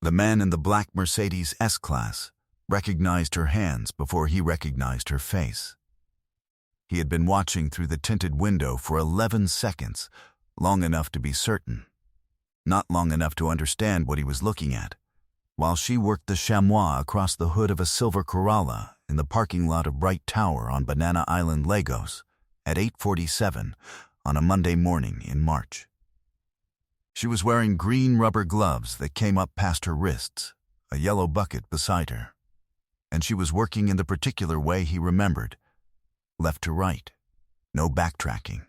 The man in the black Mercedes S-Class recognized her hands before he recognized her face. He had been watching through the tinted window for 11 seconds, long enough to be certain, not long enough to understand what he was looking at, while she worked the chamois across the hood of a silver Corolla in the parking lot of Bright Tower on Banana Island, Lagos, at 8:47 on a Monday morning in March. She was wearing green rubber gloves that came up past her wrists, a yellow bucket beside her, and she was working in the particular way he remembered, left to right, no backtracking.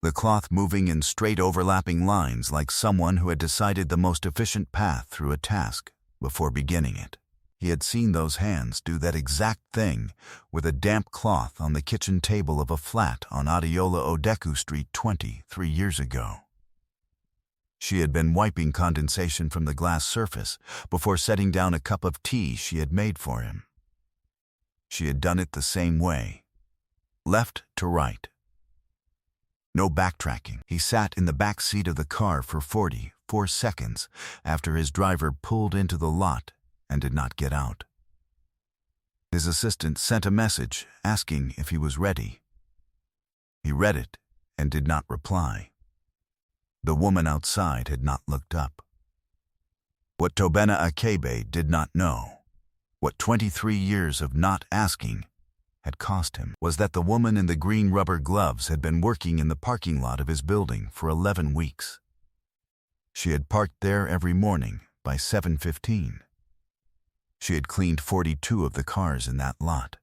The cloth moving in straight overlapping lines like someone who had decided the most efficient path through a task before beginning it. He had seen those hands do that exact thing with a damp cloth on the kitchen table of a flat on Adeola Odeku Street 23 years ago. She had been wiping condensation from the glass surface before setting down a cup of tea she had made for him. She had done it the same way, left to right. No backtracking. He sat in the back seat of the car for 44 seconds after his driver pulled into the lot and did not get out. His assistant sent a message asking if he was ready. He read it and did not reply. The woman outside had not looked up. What Tobena Akebe did not know, what 23 years of not asking had cost him, was that the woman in the green rubber gloves had been working in the parking lot of his building for 11 weeks. She had parked there every morning by 7:15. She had cleaned 42 of the cars in that lot.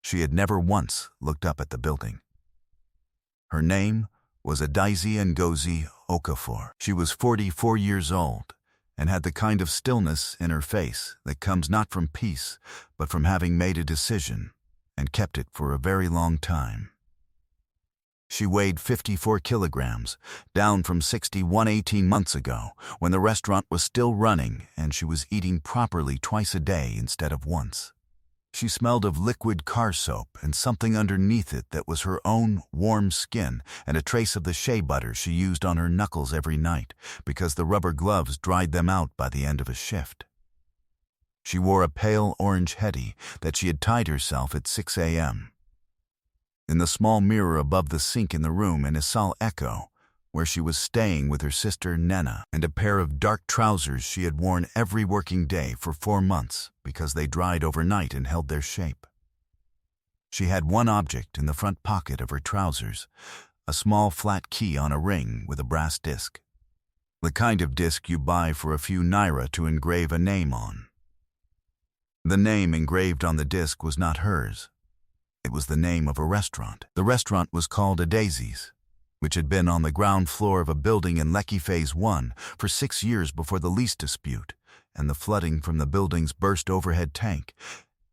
She had never once looked up at the building. Her name was Adaizi Ngozi Okafor. She was 44 years old and had the kind of stillness in her face that comes not from peace, but from having made a decision and kept it for a very long time. She weighed 54 kilograms, down from 61 18 months ago, when the restaurant was still running and she was eating properly twice a day instead of once. She smelled of liquid car soap and something underneath it that was her own warm skin and a trace of the shea butter she used on her knuckles every night because the rubber gloves dried them out by the end of a shift. She wore a pale orange heady that she had tied herself at 6 a.m. In the small mirror above the sink in the room in Isal Echo, where she was staying with her sister Nena, and a pair of dark trousers she had worn every working day for 4 months because they dried overnight and held their shape. She had one object in the front pocket of her trousers, a small flat key on a ring with a brass disc. The kind of disc you buy for a few naira to engrave a name on. The name engraved on the disc was not hers. It was the name of a restaurant. The restaurant was called Adaizi's, which had been on the ground floor of a building in Lekki Phase 1 for 6 years before the lease dispute and the flooding from the building's burst overhead tank,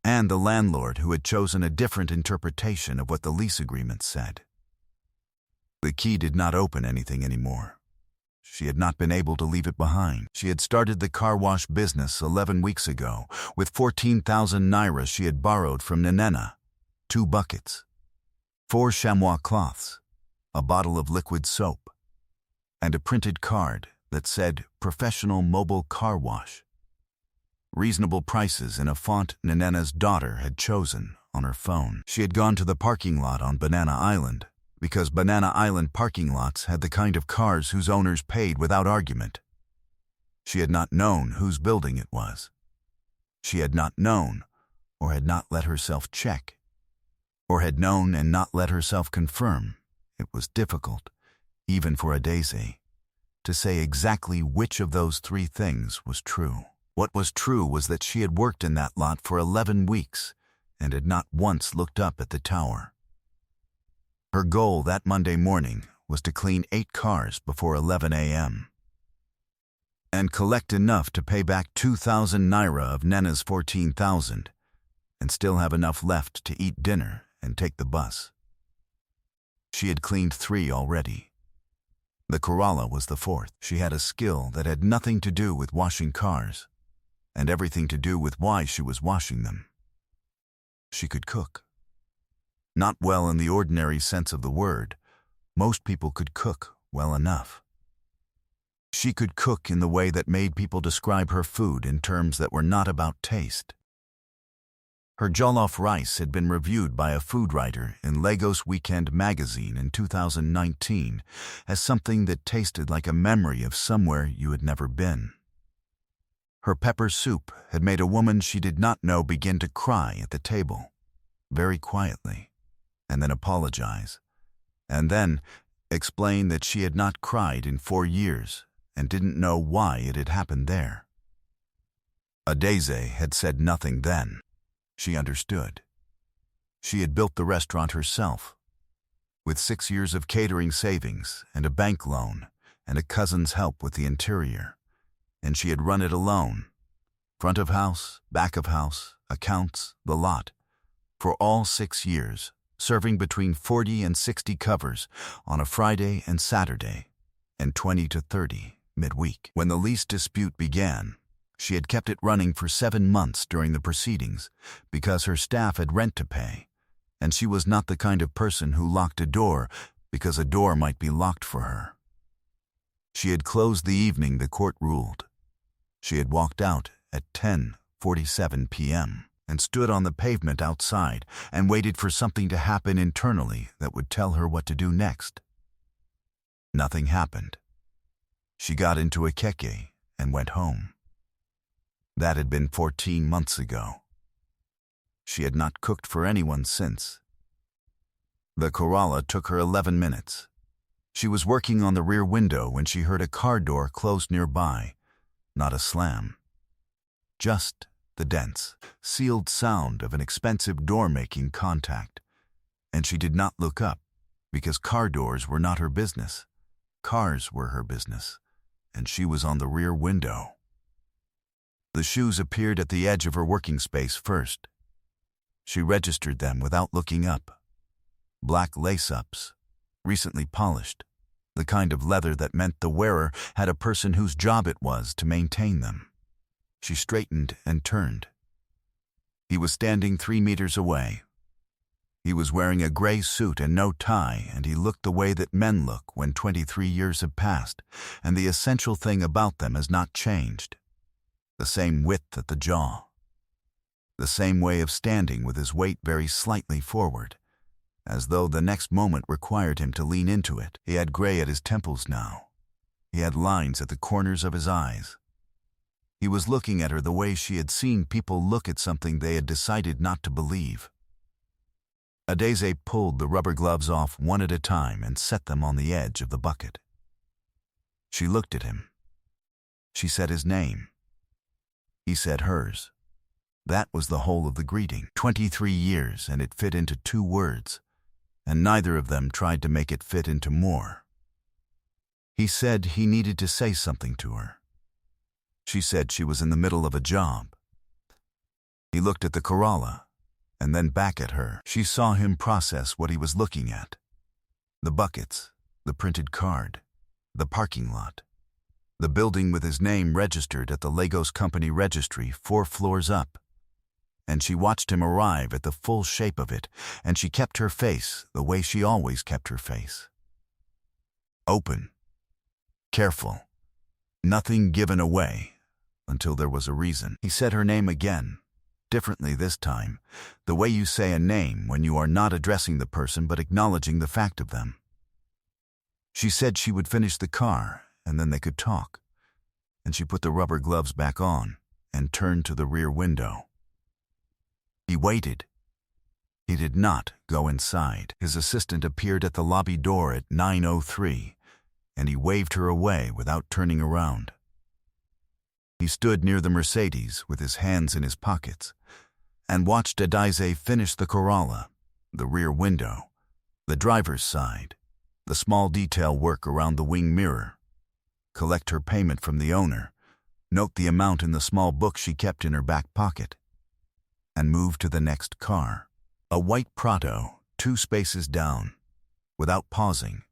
and the landlord who had chosen a different interpretation of what the lease agreement said. The key did not open anything anymore. She had not been able to leave it behind. She had started the car wash business 11 weeks ago with 14,000 naira she had borrowed from Nenena, 2 buckets, 4 chamois cloths, a bottle of liquid soap, and a printed card that said Professional Mobile Car Wash. Reasonable prices in a font Nenena's daughter had chosen on her phone. She had gone to the parking lot on Banana Island because Banana Island parking lots had the kind of cars whose owners paid without argument. She had not known whose building it was. She had not known, or had not let herself check, or had known and not let herself confirm. It was difficult, even for Adaizi, to say exactly which of those 3 things was true. What was true was that she had worked in that lot for 11 weeks and had not once looked up at the tower. Her goal that Monday morning was to clean 8 cars before 11 a.m. and collect enough to pay back 2,000 naira of Nena's 14,000 and still have enough left to eat dinner and take the bus. She had cleaned 3 already. The Corolla was the 4th. She had a skill that had nothing to do with washing cars and everything to do with why she was washing them. She could cook. Not well in the ordinary sense of the word. Most people could cook well enough. She could cook in the way that made people describe her food in terms that were not about taste. Her jollof rice had been reviewed by a food writer in Lagos Weekend magazine in 2019 as something that tasted like a memory of somewhere you had never been. Her pepper soup had made a woman she did not know begin to cry at the table, very quietly, and then apologize, and then explain that she had not cried in 4 years and didn't know why it had happened there. Adeze had said nothing then. She understood. She had built the restaurant herself, with 6 years of catering savings and a bank loan and a cousin's help with the interior, and she had run it alone, front of house, back of house, accounts, the lot, for all 6 years, serving between 40 and 60 covers on a Friday and Saturday, and 20 to 30 midweek. When the lease dispute began, she had kept it running for 7 months during the proceedings because her staff had rent to pay, and she was not the kind of person who locked a door because a door might be locked for her. She had closed the evening the court ruled. She had walked out at 10:47 p.m. and stood on the pavement outside and waited for something to happen internally that would tell her what to do next. Nothing happened. She got into a keke and went home. That had been 14 months ago. She had not cooked for anyone since. The Corolla took her 11 minutes. She was working on the rear window when she heard a car door close nearby, not a slam. Just the dense, sealed sound of an expensive door making contact. And she did not look up, because car doors were not her business. Cars were her business, and she was on the rear window. The shoes appeared at the edge of her working space first. She registered them without looking up. Black lace-ups, recently polished, the kind of leather that meant the wearer had a person whose job it was to maintain them. She straightened and turned. He was standing 3 meters away. He was wearing a gray suit and no tie, and he looked the way that men look when 23 years have passed, and the essential thing about them has not changed. The same width at the jaw. The same way of standing with his weight very slightly forward, as though the next moment required him to lean into it. He had gray at his temples now. He had lines at the corners of his eyes. He was looking at her the way she had seen people look at something they had decided not to believe. Adeze pulled the rubber gloves off one at a time and set them on the edge of the bucket. She looked at him. She said his name. He said hers. That was the whole of the greeting. 23 years, and it fit into 2 words, and neither of them tried to make it fit into more. He said he needed to say something to her. She said she was in the middle of a job. He looked at the Corolla, and then back at her. She saw him process what he was looking at. The buckets, the printed card, the parking lot, the building with his name registered at the Lagos Company Registry 4 floors up. And she watched him arrive at the full shape of it, and she kept her face the way she always kept her face. Open. Careful. Nothing given away until there was a reason. He said her name again, differently this time, the way you say a name when you are not addressing the person but acknowledging the fact of them. She said she would finish the car, and then they could talk, and she put the rubber gloves back on and turned to the rear window. He waited. He did not go inside. His assistant appeared at the lobby door at 9:03, and he waved her away without turning around. He stood near the Mercedes with his hands in his pockets and watched Adeze finish the Corolla, the rear window, the driver's side, the small detail work around the wing mirror, collect her payment from the owner, note the amount in the small book she kept in her back pocket, and move to the next car. A white Prado, 2 spaces down, without pausing,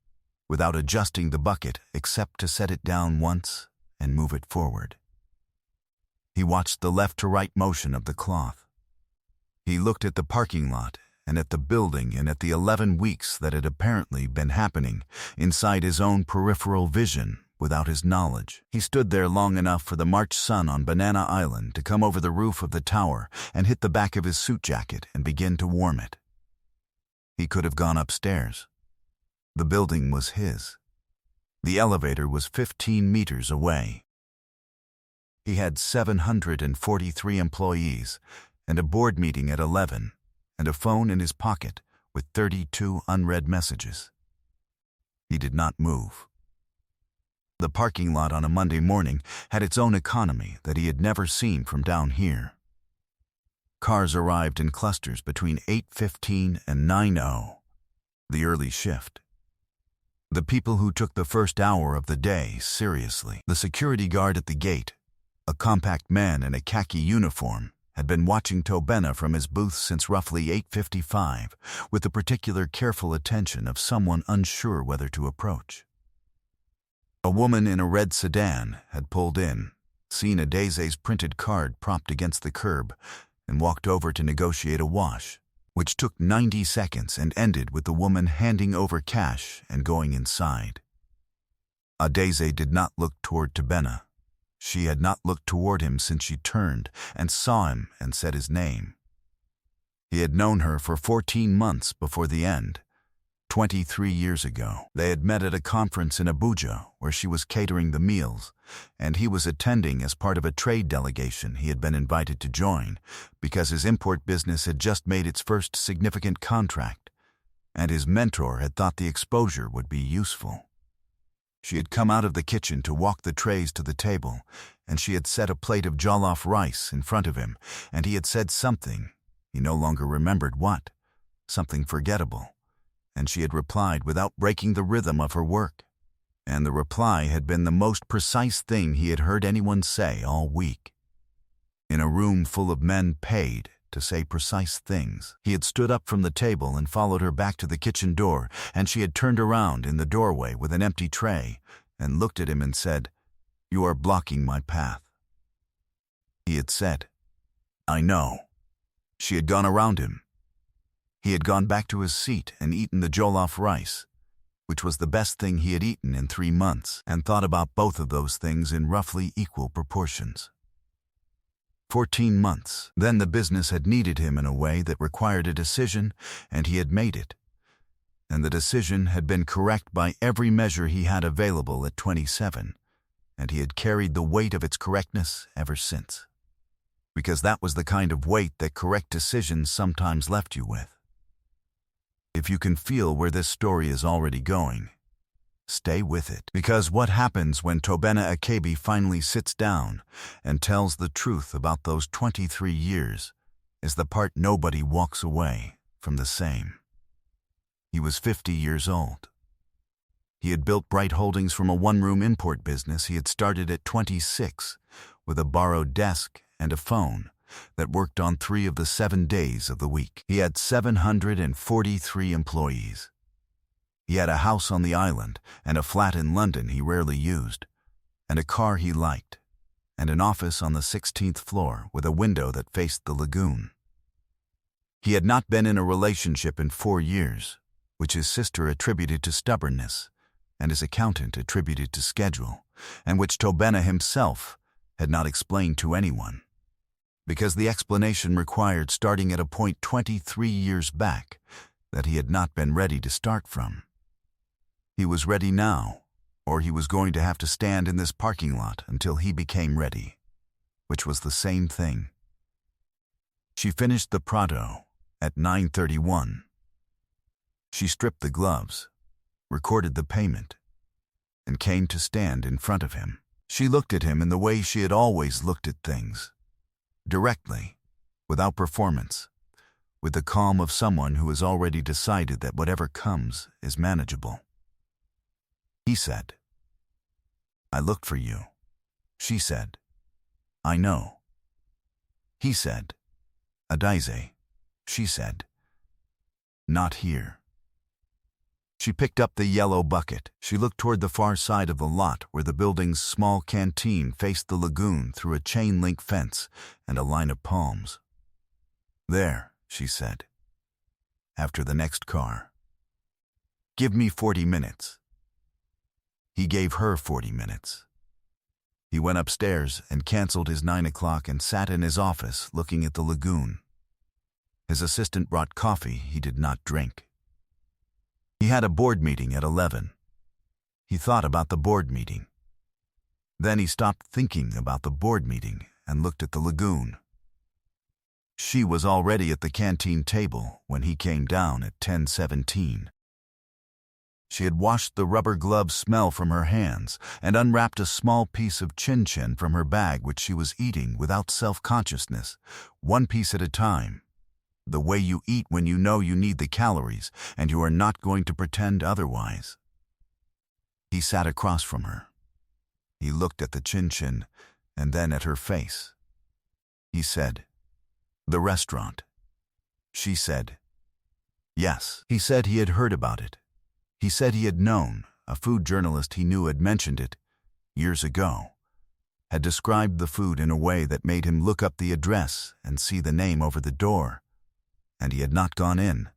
without adjusting the bucket except to set it down once and move it forward. He watched the left-to-right motion of the cloth. He looked at the parking lot and at the building and at the 11 weeks that had apparently been happening inside his own peripheral vision without his knowledge. He stood there long enough for the March sun on Banana Island to come over the roof of the tower and hit the back of his suit jacket and begin to warm it. He could have gone upstairs. The building was his. The elevator was 15 meters away. He had 743 employees and a board meeting at 11 and a phone in his pocket with 32 unread messages. He did not move. The parking lot on a Monday morning had its own economy that he had never seen from down here. Cars arrived in clusters between 8:15 and 9:00, the early shift. The people who took the first hour of the day seriously. The security guard at the gate, a compact man in a khaki uniform, had been watching Tobena from his booth since roughly 8:55, with the particular careful attention of someone unsure whether to approach. A woman in a red sedan had pulled in, seen Adese's printed card propped against the curb, and walked over to negotiate a wash, which took 90 seconds and ended with the woman handing over cash and going inside. Adese did not look toward Tobena. She had not looked toward him since she turned and saw him and said his name. He had known her for 14 months before the end. 23 years ago, they had met at a conference in Abuja where she was catering the meals, and he was attending as part of a trade delegation he had been invited to join because his import business had just made its first significant contract, and his mentor had thought the exposure would be useful. She had come out of the kitchen to walk the trays to the table, and she had set a plate of jollof rice in front of him, and he had said something, he no longer remembered what, something forgettable, and she had replied without breaking the rhythm of her work. And the reply had been the most precise thing he had heard anyone say all week. In a room full of men paid to say precise things, he had stood up from the table and followed her back to the kitchen door, and she had turned around in the doorway with an empty tray and looked at him and said, "You are blocking my path." He had said, "I know." She had gone around him. He had gone back to his seat and eaten the jollof rice, which was the best thing he had eaten in 3 months, and thought about both of those things in roughly equal proportions. 14 months, then the business had needed him in a way that required a decision, and he had made it. And the decision had been correct by every measure he had available at 27, and he had carried the weight of its correctness ever since. Because that was the kind of weight that correct decisions sometimes left you with. If you can feel where this story is already going, stay with it. Because what happens when Tobena Akebi finally sits down and tells the truth about those 23 years is the part nobody walks away from the same. He was 50 years old. He had built Bright Holdings from a one-room import business he had started at 26 with a borrowed desk and a phone that worked on 3 of the 7 days of the week. He had 743 employees. He had a house on the island and a flat in London he rarely used, and a car he liked, and an office on the 16th floor with a window that faced the lagoon. He had not been in a relationship in 4 years, which his sister attributed to stubbornness and his accountant attributed to schedule, and which Tobena himself had not explained to anyone, because the explanation required starting at a point 23 years back that he had not been ready to start from. He was ready now, or he was going to have to stand in this parking lot until he became ready, which was the same thing. She finished the Prado at 9:31. She stripped the gloves, recorded the payment, and came to stand in front of him. She looked at him in the way she had always looked at things, directly, without performance, with the calm of someone who has already decided that whatever comes is manageable. He said, "I looked for you." She said, "I know." He said, "Adese." She said, "Not here." She picked up the yellow bucket. She looked toward the far side of the lot where the building's small canteen faced the lagoon through a chain-link fence and a line of palms. "There," she said, "after the next car. Give me 40 minutes. He gave her 40 minutes. He went upstairs and canceled his 9 o'clock and sat in his office looking at the lagoon. His assistant brought coffee he did not drink. He had a board meeting at 11. He thought about the board meeting. Then he stopped thinking about the board meeting and looked at the lagoon. She was already at the canteen table when he came down at 10:17. She had washed the rubber glove smell from her hands and unwrapped a small piece of chin-chin from her bag which she was eating without self-consciousness, one piece at a time, the way you eat when you know you need the calories and you are not going to pretend otherwise. He sat across from her. He looked at the chin-chin and then at her face. He said, "The restaurant." She said, "Yes." He said he had heard about it. He said he had known, a food journalist he knew had mentioned it years ago, had described the food in a way that made him look up the address and see the name over the door, and he had not gone in,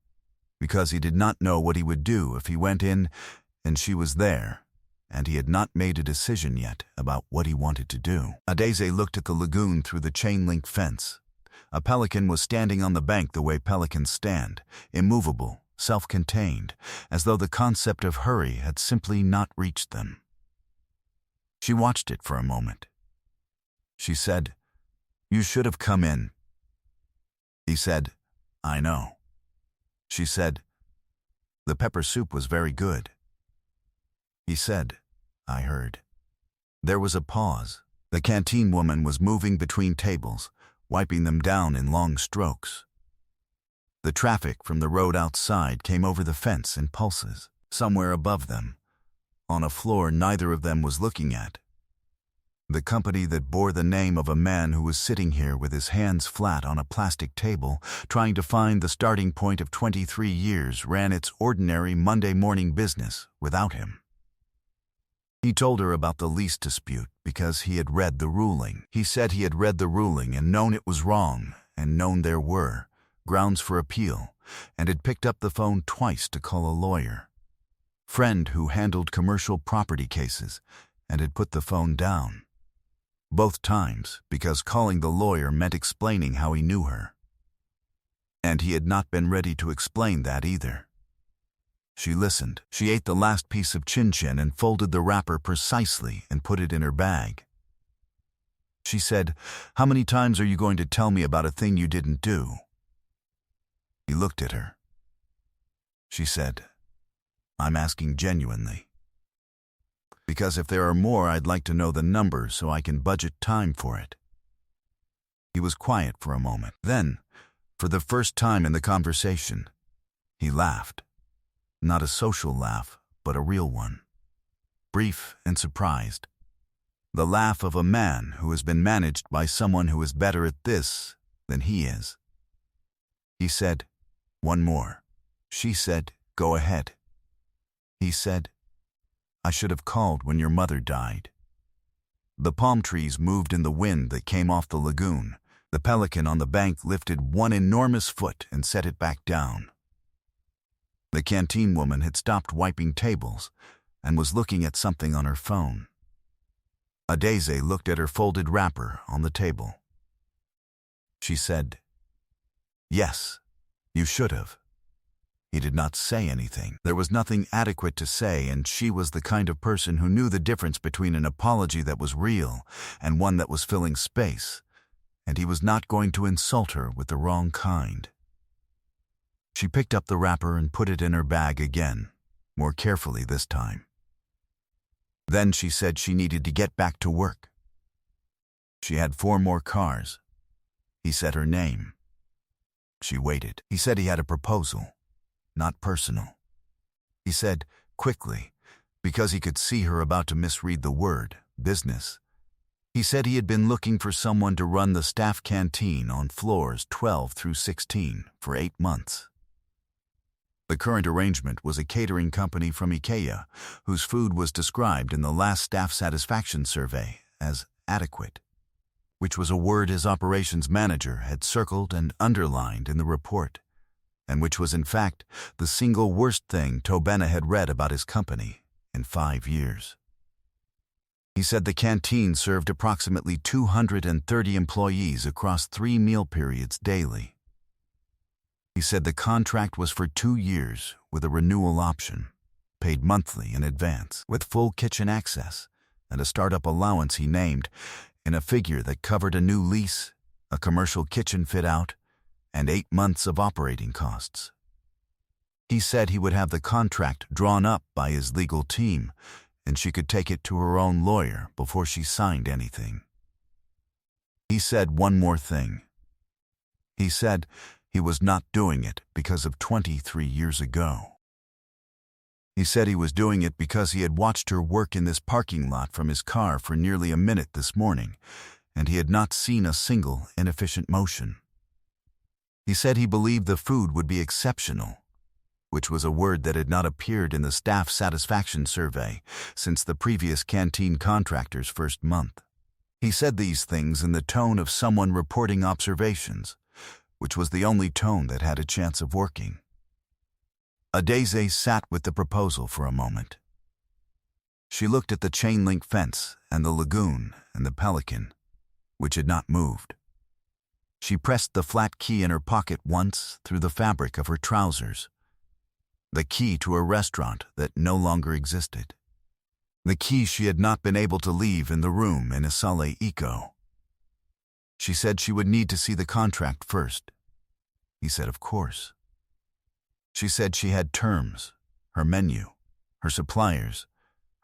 because he did not know what he would do if he went in and she was there, and he had not made a decision yet about what he wanted to do. Adeze looked at the lagoon through the chain-link fence. A pelican was standing on the bank the way pelicans stand, immovable, self-contained, as though the concept of hurry had simply not reached them. She watched it for a moment. She said, "You should have come in." He said, "I know." She said, "The pepper soup was very good." He said, "I heard." There was a pause. The canteen woman was moving between tables, wiping them down in long strokes. The traffic from the road outside came over the fence in pulses, somewhere above them, on a floor neither of them was looking at. The company that bore the name of a man who was sitting here with his hands flat on a plastic table, trying to find the starting point of 23 years, ran its ordinary Monday morning business without him. He told her about the lease dispute because he had read the ruling. He said he had read the ruling and known it was wrong, and known there were grounds for appeal, and had picked up the phone twice to call a lawyer, friend who handled commercial property cases, and had put the phone down. Both times because calling the lawyer meant explaining how he knew her. And he had not been ready to explain that either. She listened. She ate the last piece of chin-chin and folded the wrapper precisely and put it in her bag. She said, "How many times are you going to tell me about a thing you didn't do?" He looked at her. She said, "I'm asking genuinely. Because if there are more, I'd like to know the number so I can budget time for it." He was quiet for a moment. Then, for the first time in the conversation, he laughed. Not a social laugh, but a real one. Brief and surprised. The laugh of a man who has been managed by someone who is better at this than he is. He said, "One more." She said, "Go ahead." He said, "I should have called when your mother died." The palm trees moved in the wind that came off the lagoon. The pelican on the bank lifted one enormous foot and set it back down. The canteen woman had stopped wiping tables and was looking at something on her phone. Adeze looked at her folded wrapper on the table. She said, "Yes, you should have." He did not say anything. There was nothing adequate to say, and she was the kind of person who knew the difference between an apology that was real and one that was filling space, and he was not going to insult her with the wrong kind. She picked up the wrapper and put it in her bag again, more carefully this time. Then she said she needed to get back to work. She had 4 more cars. He said her name. She waited. He said he had a proposal, not personal. He said, quickly, because he could see her about to misread the word, business. He said he had been looking for someone to run the staff canteen on floors 12 through 16 for 8 months. The current arrangement was a catering company from IKEA, whose food was described in the last staff satisfaction survey as adequate, which was a word his operations manager had circled and underlined in the report, and which was in fact the single worst thing Tobena had read about his company in 5 years. He said the canteen served approximately 230 employees across 3 meal periods daily. He said the contract was for 2 years with a renewal option, paid monthly in advance, with full kitchen access and a startup allowance he named in a figure that covered a new lease, a commercial kitchen fit-out, and 8 months of operating costs. He said he would have the contract drawn up by his legal team, and she could take it to her own lawyer before she signed anything. He said one more thing. He said he was not doing it because of 23 years ago. He said he was doing it because he had watched her work in this parking lot from his car for nearly a minute this morning, and he had not seen a single inefficient motion. He said he believed the food would be exceptional, which was a word that had not appeared in the staff satisfaction survey since the previous canteen contractor's first month. He said these things in the tone of someone reporting observations, which was the only tone that had a chance of working. Adeze sat with the proposal for a moment. She looked at the chain-link fence and the lagoon and the pelican, which had not moved. She pressed the flat key in her pocket once through the fabric of her trousers, the key to a restaurant that no longer existed, the key she had not been able to leave in the room in Isale Eco. She said she would need to see the contract first. He said, of course. She said she had terms, her menu, her suppliers,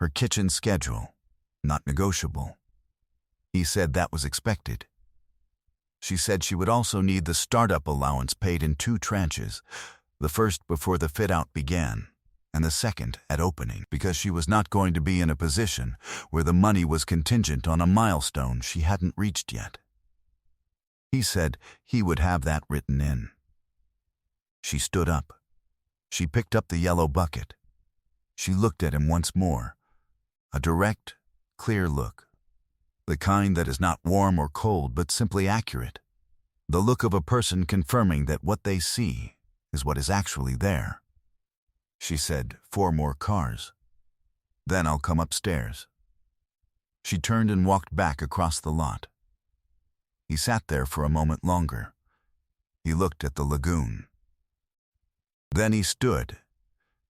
her kitchen schedule, not negotiable. He said that was expected. She said she would also need the startup allowance paid in 2 tranches, the first before the fit-out began, and the second at opening, because she was not going to be in a position where the money was contingent on a milestone she hadn't reached yet. He said he would have that written in. She stood up. She picked up the yellow bucket. She looked at him once more, a direct, clear look, the kind that is not warm or cold but simply accurate, the look of a person confirming that what they see is what is actually there. She said, 4 more cars. Then I'll come upstairs. She turned and walked back across the lot. He sat there for a moment longer. He looked at the lagoon. Then he stood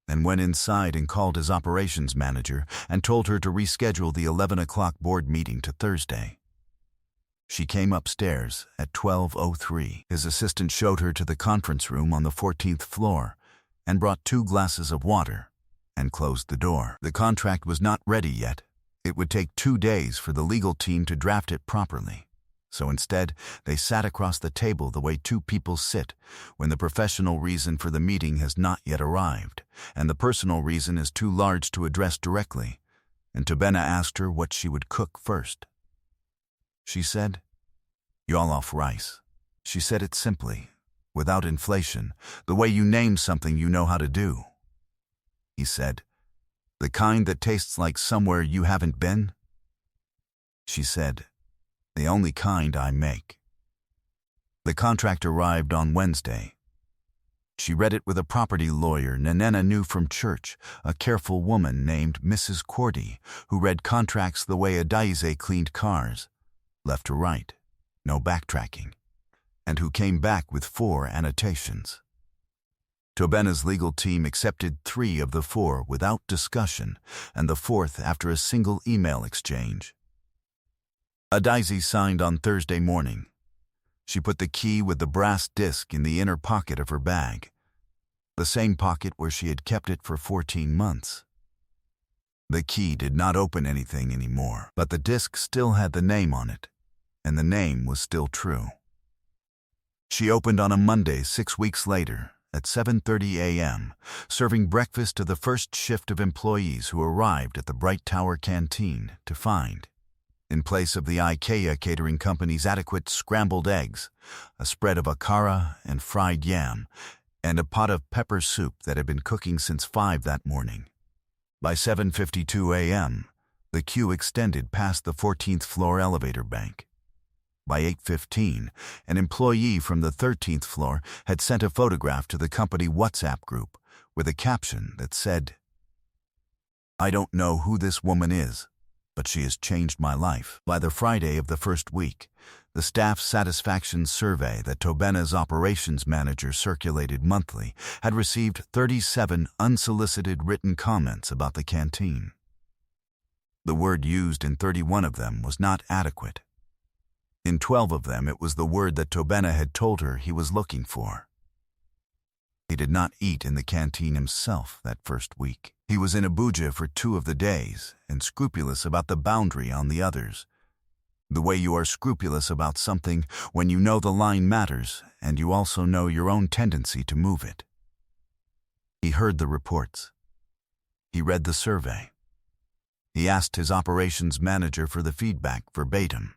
and went inside and called his operations manager and told her to reschedule the 11 o'clock board meeting to Thursday. She came upstairs at 12:03. His assistant showed her to the conference room on the 14th floor and brought 2 glasses of water and closed the door. The contract was not ready yet. It would take 2 days for the legal team to draft it properly. So instead, they sat across the table the way 2 people sit when the professional reason for the meeting has not yet arrived, and the personal reason is too large to address directly, and Tobena asked her what she would cook first. She said, "Jollof rice." She said it simply, without inflation, the way you name something you know how to do. He said, "The kind that tastes like somewhere you haven't been?" She said, "The only kind I make." The contract arrived on Wednesday. She read it with a property lawyer Nanena knew from church, a careful woman named Mrs. Cordy, who read contracts the way Adaize cleaned cars, left to right, no backtracking, and who came back with 4 annotations. Tobena's legal team accepted 3 of the 4 without discussion, and the 4th after a single email exchange. Adaize signed on Thursday morning. She put the key with the brass disc in the inner pocket of her bag, the same pocket where she had kept it for 14 months. The key did not open anything anymore, but the disc still had the name on it, and the name was still true. She opened on a Monday 6 weeks later at 7:30 a.m., serving breakfast to the first shift of employees who arrived at the Bright Tower canteen to find, in place of the IKEA catering company's adequate scrambled eggs, a spread of akara and fried yam, and a pot of pepper soup that had been cooking since 5 that morning. By 7:52 a.m., the queue extended past the 14th floor elevator bank. By 8:15, an employee from the 13th floor had sent a photograph to the company WhatsApp group with a caption that said, "I don't know who this woman is, but she has changed my life. By the Friday of the first week, the staff satisfaction survey that Tobena's operations manager circulated monthly had received 37 unsolicited written comments about the canteen. The word used in 31 of them was not adequate. In 12 of them, it was the word that Tobena had told her he was looking for. He did not eat in the canteen himself that first week. He was in Abuja for 2 of the days and scrupulous about the boundary on the others. The way you are scrupulous about something when you know the line matters and you also know your own tendency to move it. He heard the reports. He read the survey. He asked his operations manager for the feedback verbatim.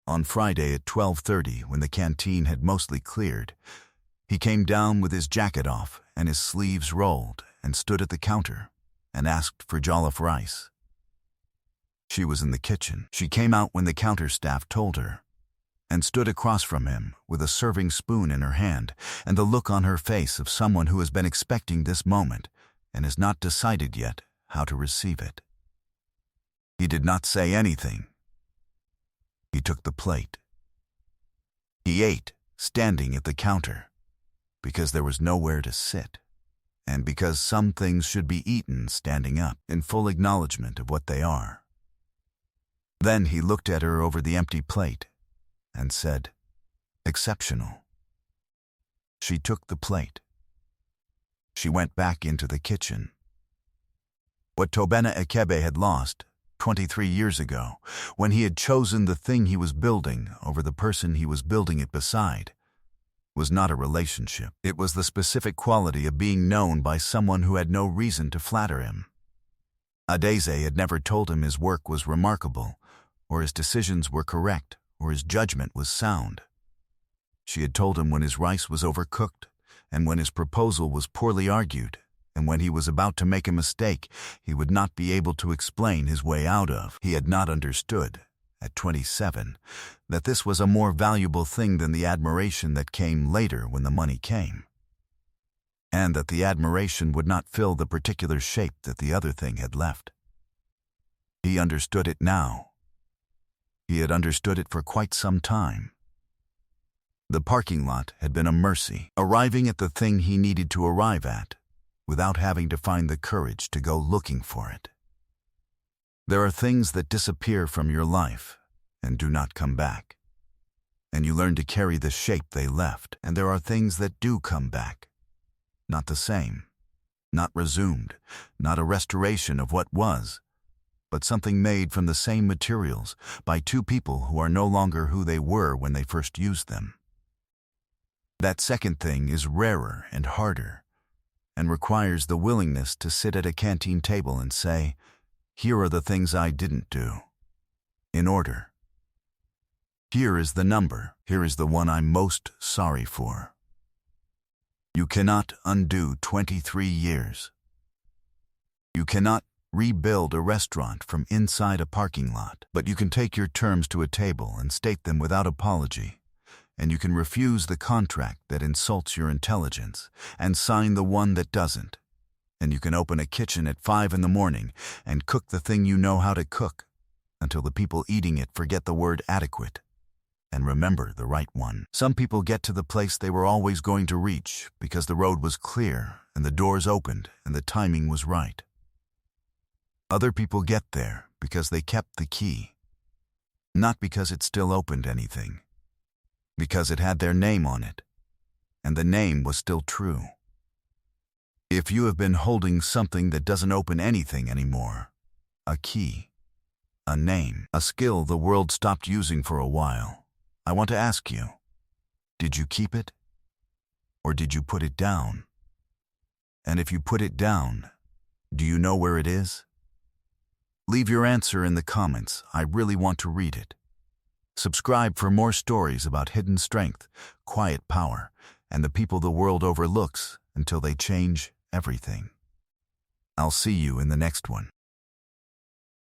On Friday at 12:30, when the canteen had mostly cleared, he came down with his jacket off and his sleeves rolled and stood at the counter and asked for jollof rice. She was in the kitchen. She came out when the counter staff told her and stood across from him with a serving spoon in her hand and the look on her face of someone who has been expecting this moment and has not decided yet how to receive it. He did not say anything. He took the plate. He ate, standing at the counter, because there was nowhere to sit, and because some things should be eaten standing up in full acknowledgement of what they are. Then he looked at her over the empty plate and said, "Exceptional." She took the plate. She went back into the kitchen. What Tobena Ekebe had lost 23 years ago, when he had chosen the thing he was building over the person he was building it beside, was not a relationship. It was the specific quality of being known by someone who had no reason to flatter him. Adeze had never told him his work was remarkable, or his decisions were correct, or his judgment was sound. She had told him when his rice was overcooked, and when his proposal was poorly argued, and when he was about to make a mistake he would not be able to explain his way out of. He had not understood, at 27, that this was a more valuable thing than the admiration that came later when the money came, and that the admiration would not fill the particular shape that the other thing had left. He understood it now. He had understood it for quite some time. The parking lot had been a mercy, arriving at the thing he needed to arrive at, without having to find the courage to go looking for it. There are things that disappear from your life and do not come back, and you learn to carry the shape they left. And there are things that do come back, not the same, not resumed, not a restoration of what was, but something made from the same materials by 2 people who are no longer who they were when they first used them. That second thing is rarer and harder, and requires the willingness to sit at a canteen table and say, "Here are the things I didn't do," in order. Here is the number. Here is the one I'm most sorry for. You cannot undo 23 years. You cannot rebuild a restaurant from inside a parking lot, but you can take your terms to a table and state them without apology, and you can refuse the contract that insults your intelligence and sign the one that doesn't, and you can open a kitchen at 5 in the morning and cook the thing you know how to cook until the people eating it forget the word adequate and remember the right one. Some people get to the place they were always going to reach because the road was clear and the doors opened and the timing was right. Other people get there because they kept the key, not because it still opened anything, because it had their name on it, and the name was still true. If you have been holding something that doesn't open anything anymore, a key, a name, a skill the world stopped using for a while, I want to ask you, did you keep it? Or did you put it down? And if you put it down, do you know where it is? Leave your answer in the comments. I really want to read it. Subscribe for more stories about hidden strength, quiet power, and the people the world overlooks until they change everything. I'll see you in the next one.